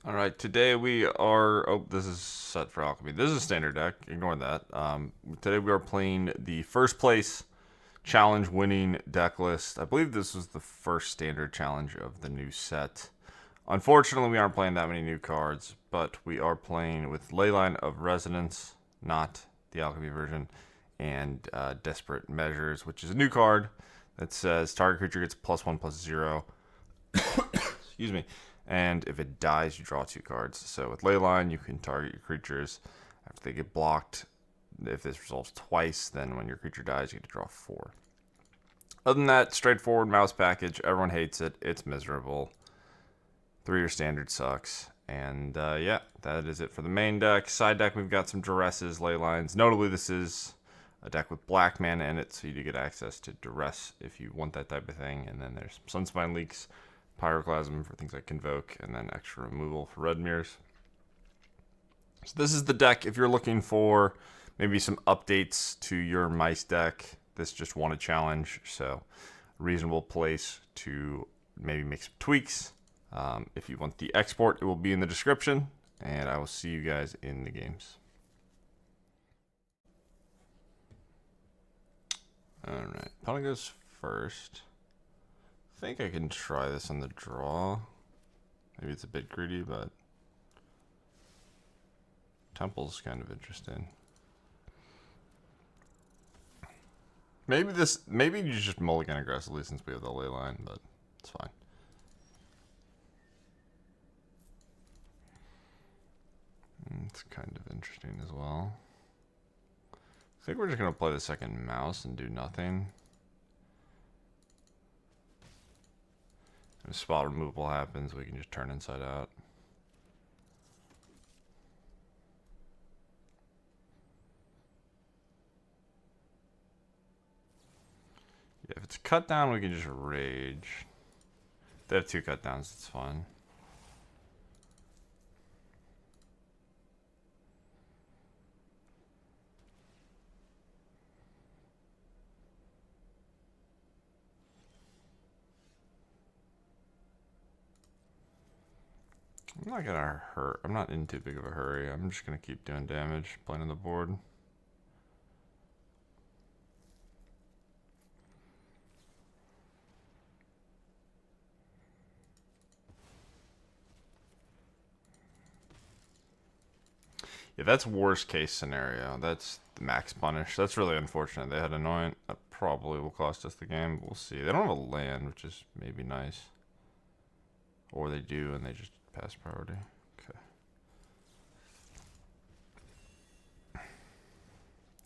Alright, today we are... Oh, this is set for Alchemy. This is a standard deck. Ignore that. Today we are playing the first place challenge winning deck list. I believe this was the first standard challenge of the new set. Unfortunately, we aren't playing that many new cards, but we are playing with A-Leyline of Resonance, not the Alchemy version, and Desperate Measures, which is a new card that says target creature gets +1/+0. Excuse me. And if it dies, you draw 2 cards. So with Leyline, you can target your creatures after they get blocked. If this resolves twice, then when your creature dies, you get to draw 4. Other than that, straightforward mouse package. Everyone hates it. It's miserable. 3-year standard sucks. And yeah, that is it for the main deck. Side deck, we've got some Duresses, Leylines. Notably, this is a deck with black mana in it, so you do get access to Duress if you want that type of thing. And then there's Sunspine Lynx, Pyroclasm for things like Convoke, and then extra removal for red mirrors. So this is the deck if you're looking for maybe some updates to your mice deck. This just won a challenge, so reasonable place to maybe make some tweaks. If you want the export, it will be in the description, and I will see you guys in the games. Alright, opponent goes first. I think I can try this on the draw. Maybe it's a bit greedy, but Temple's kind of interesting. Maybe you just mulligan aggressively since we have the ley line, but it's fine. It's kind of interesting as well. I think we're just gonna play the second mouse and do nothing. If spot removal happens, we can just turn inside out. Yeah, if it's cut down, we can just rage. If they have 2 cut downs, it's fine. I'm not gonna hurt. I'm not in too big of a hurry. I'm just gonna keep doing damage, playing on the board. Yeah, that's worst case scenario. That's the max punish. That's really unfortunate. They had Annoyant. That probably will cost us the game. We'll see. They don't have a land, which is maybe nice. Or they do, and they just pass priority. Okay.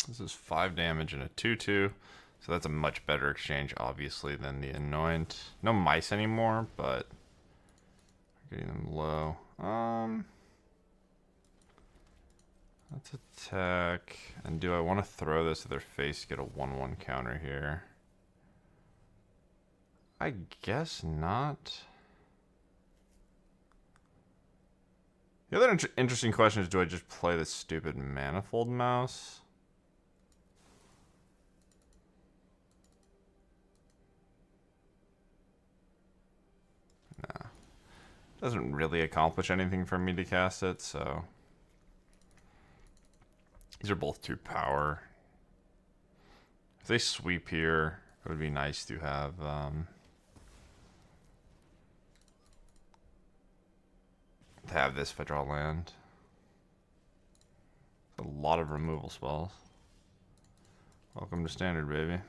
This is 5 damage and a 2/2. So that's a much better exchange, obviously, than the Annoyant. No mice anymore, but getting them low. Let's attack. And do I want to throw this at their face to get a 1/1 counter here? I guess not. The other interesting question is, do I just play this stupid Manifold Mouse? Nah. Doesn't really accomplish anything for me to cast it, so... These are both 2 power. If they sweep here, it would be nice to have... this if I draw land. A lot of removal spells. Welcome to standard, baby.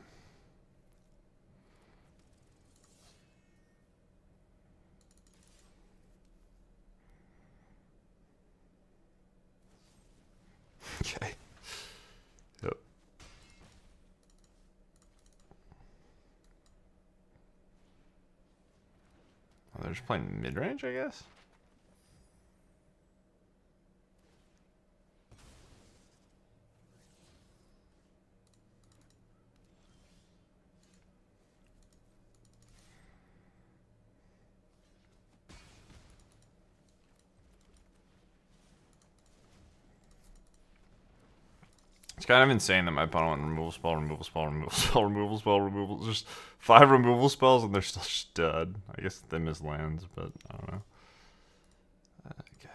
Okay. Yep. Oh, they're just playing mid-range, I guess? It's kind of insane that my opponent went removal spell, removal spell, removal spell, removal spell, removal. Just 5 removal spells and they're still dead. I guess they miss lands, but I don't know. Okay.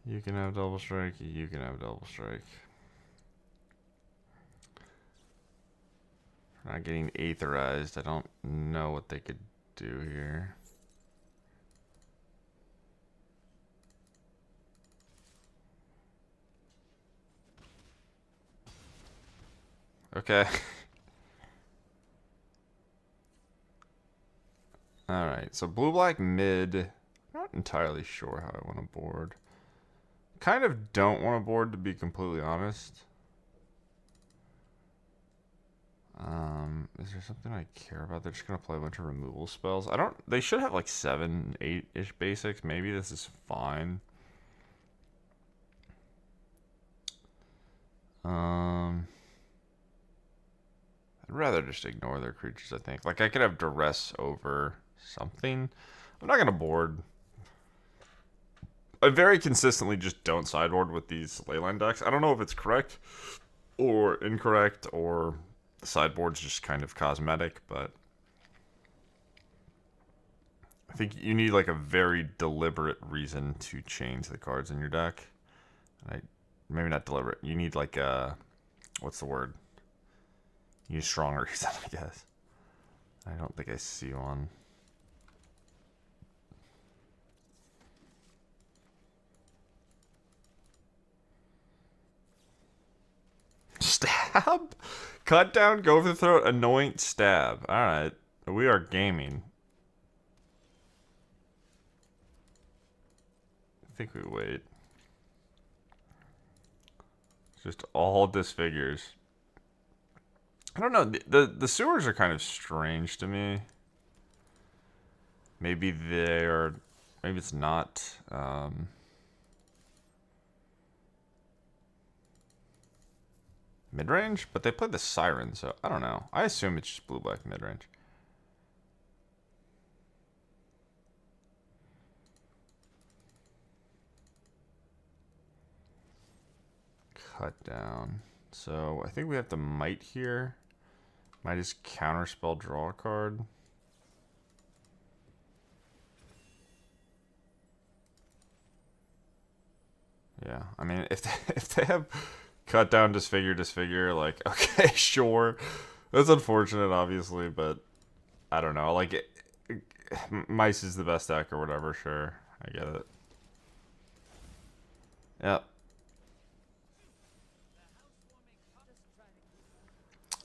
You can have double strike. You can have double strike. Not getting aetherized. I don't know what they could do here. Okay. Alright, so blue-black mid. Not entirely sure how I want to board. Kind of don't want to board, to be completely honest. Is there something I care about? They're just gonna play a bunch of removal spells. I don't. They should have like 7, 8-ish basics. Maybe this is fine. I'd rather just ignore their creatures. I think. Like I could have Duress over something. I'm not gonna board. I very consistently just don't sideboard with these leyline decks. I don't know if it's correct or incorrect or the sideboard's just kind of cosmetic, but I think you need like a very deliberate reason to change the cards in your deck. Maybe not deliberate. You need like a, what's the word? You need a strong reason, I guess. I don't think I see one. Stab? Cut down, go for the throat, anoint, stab. Alright. We are gaming. I think we wait. Just all disfigures. I don't know. The sewers are kind of strange to me. Maybe they're... Maybe it's not... mid-range? But they played the Siren, so I don't know. I assume it's just blue-black mid-range. Cut down. So I think we have to Might here. Might is counterspell, draw a card. Yeah, I mean, if they have cut down, disfigure, like, okay, sure. That's unfortunate, obviously, but I don't know. Like, Mice is the best deck or whatever, sure. I get it. Yep.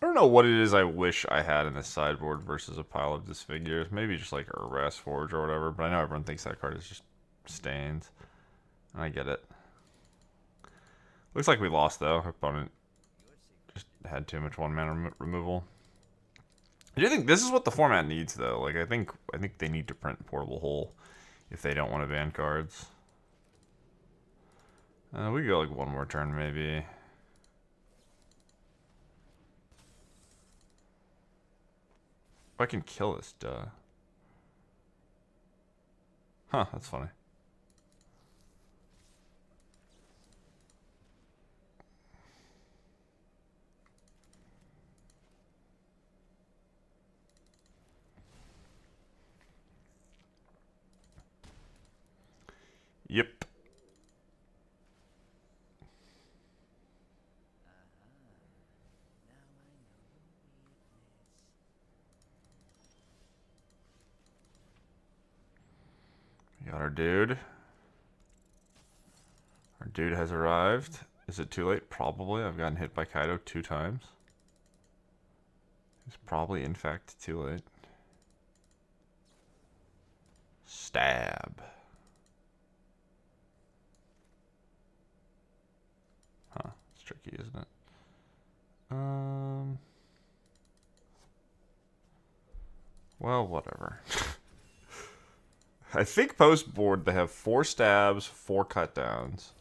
I don't know what it is I wish I had in the sideboard versus a pile of disfigures. Maybe just like Duress Forge or whatever, but I know everyone thinks that card is just stains. And I get it. Looks like we lost though. Our opponent just had too much 1-mana removal. I do think this is what the format needs though. Like I think they need to print Portable Hole if they don't want to ban cards. We go like one more turn maybe. I can kill this, duh. Huh, that's funny. Yep. We got our dude. Our dude has arrived. Is it too late? Probably. I've gotten hit by Kaido 2 times. It's probably, in fact, too late. Stab. Huh. It's tricky, isn't it? Well, whatever. I think post board they have 4 stabs, 4 cut downs,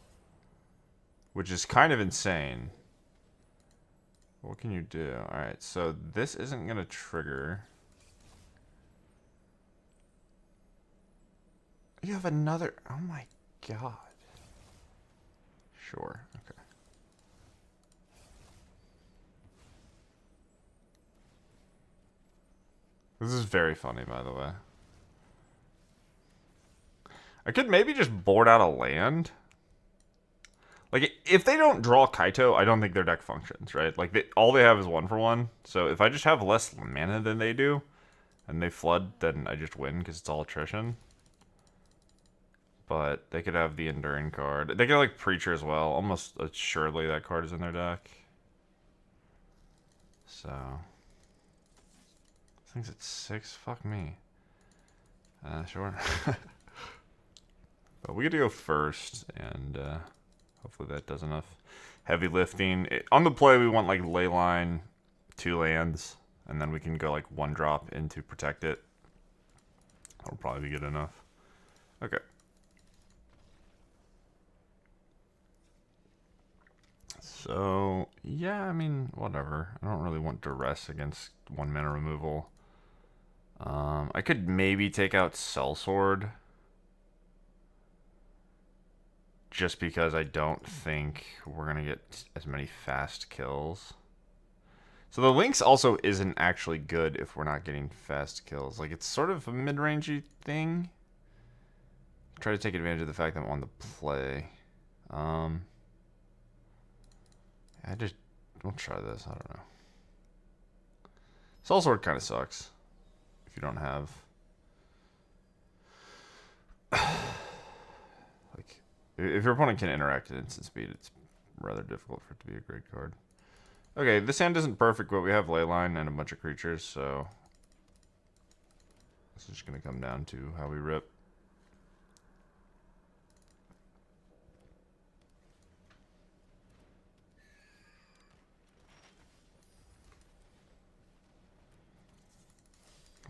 which is kind of insane. What can you do? Alright, so this isn't going to trigger. You have another... Oh my god. Sure, okay. This is very funny, by the way. I could maybe just board out a land. if they don't draw Kaito, I don't think their deck functions, right? Like, all they have is 1-for-1. So if I just have less mana than they do, and they flood, then I just win because it's all attrition. But they could have the Enduring card. They could have, like, Preacher as well. Almost assuredly that card is in their deck. So... This thing's at 6? Fuck me. Sure. But we get to go first, and hopefully that does enough heavy lifting. On the play, we want, like, Leyline, 2 lands, and then we can go, like, 1-drop into protect it. That'll probably be good enough. Okay. So, yeah, I mean, whatever. I don't really want Duress against 1-mana removal. I could maybe take out Sell-Sword. Just because I don't think we're going to get as many fast kills. So the Lynx also isn't actually good if we're not getting fast kills. Like, it's sort of a mid-rangey thing. Try to take advantage of the fact that I'm on the play. We'll try this. I don't know. Sell-Sword kind of sucks if you don't have... like, if your opponent can interact at instant speed, it's rather difficult for it to be a great card. Okay, this hand isn't perfect, but we have Leyline and a bunch of creatures, so... This is just going to come down to how we rip.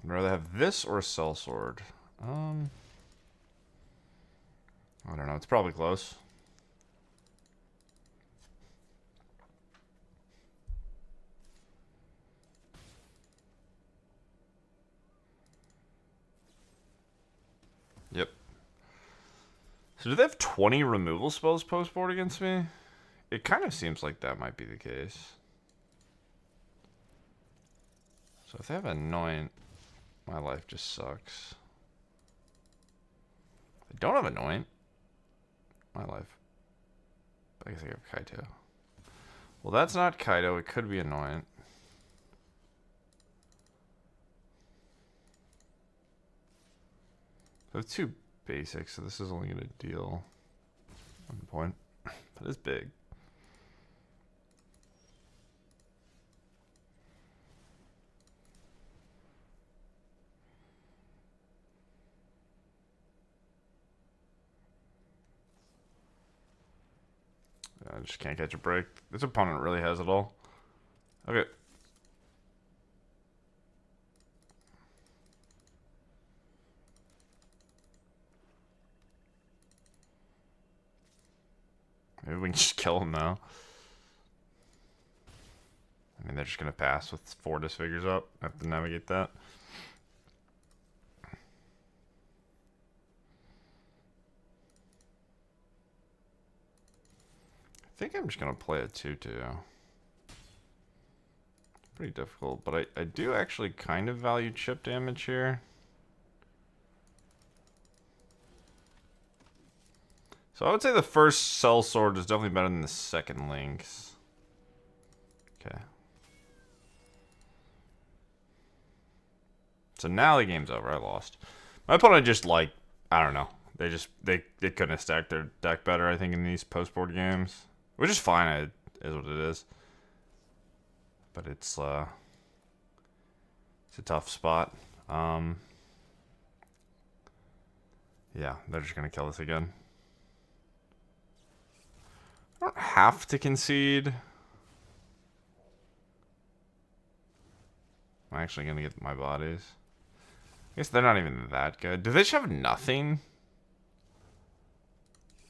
I'd rather have this or a Sell-Sword. I don't know. It's probably close. Yep. So do they have 20 removal spells post-board against me? It kind of seems like that might be the case. So if they have Anoint, my life just sucks. If they don't have Anoint, my life... I guess I have Kaito. Well, that's not Kaito. It could be Anoint. I have 2 basics, so this is only going to deal 1 point. That is big. I just can't catch a break. This opponent really has it all. Okay. Maybe we can just kill him now. I mean, they're just going to pass with 4 disfigures up. I have to navigate that. I think I'm just going to play a 2/2. Pretty difficult, but I do actually kind of value chip damage here. So I would say the first Sell-Sword is definitely better than the second Lynx. Okay. So now the game's over. I lost. My opponent just, like, I don't know. They couldn't have stacked their deck better, I think, in these post-board games. Which is fine. It is what it is. But it's a tough spot. Yeah, they're just going to kill us again. I don't have to concede. I'm actually going to get my bodies. I guess they're not even that good. Do they just have nothing?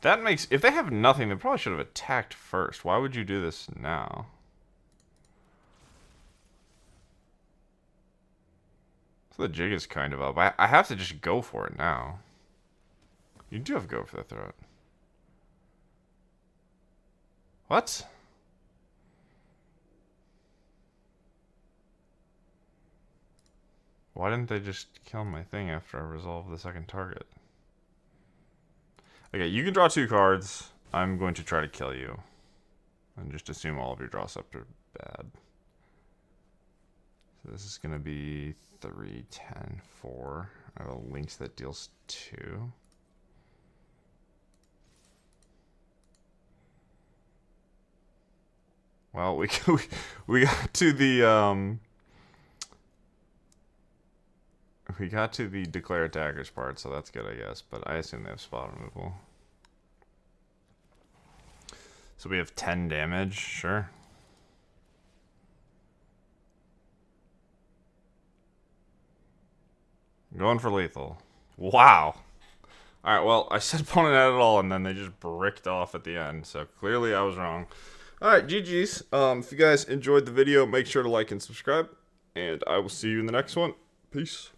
That makes... If they have nothing, they probably should have attacked first. Why would you do this now? So the jig is kind of up. I have to just go for it now. You do have to go for the throat. What? Why didn't they just kill my thing after I resolve the second target? Okay, you can draw 2 cards. I'm going to try to kill you. And just assume all of your draw steps are bad. So this is going to be 3, 10, 4. I have a Lynx that deals 2. Well, we got to the we got to the declare attackers part, so that's good, I guess. But I assume they have spot removal. So we have 10 damage, sure. Going for lethal. Wow. Alright, well, I said opponent had it all, and then they just bricked off at the end. So clearly I was wrong. Alright, GG's. If you guys enjoyed the video, make sure to like and subscribe. And I will see you in the next one. Peace.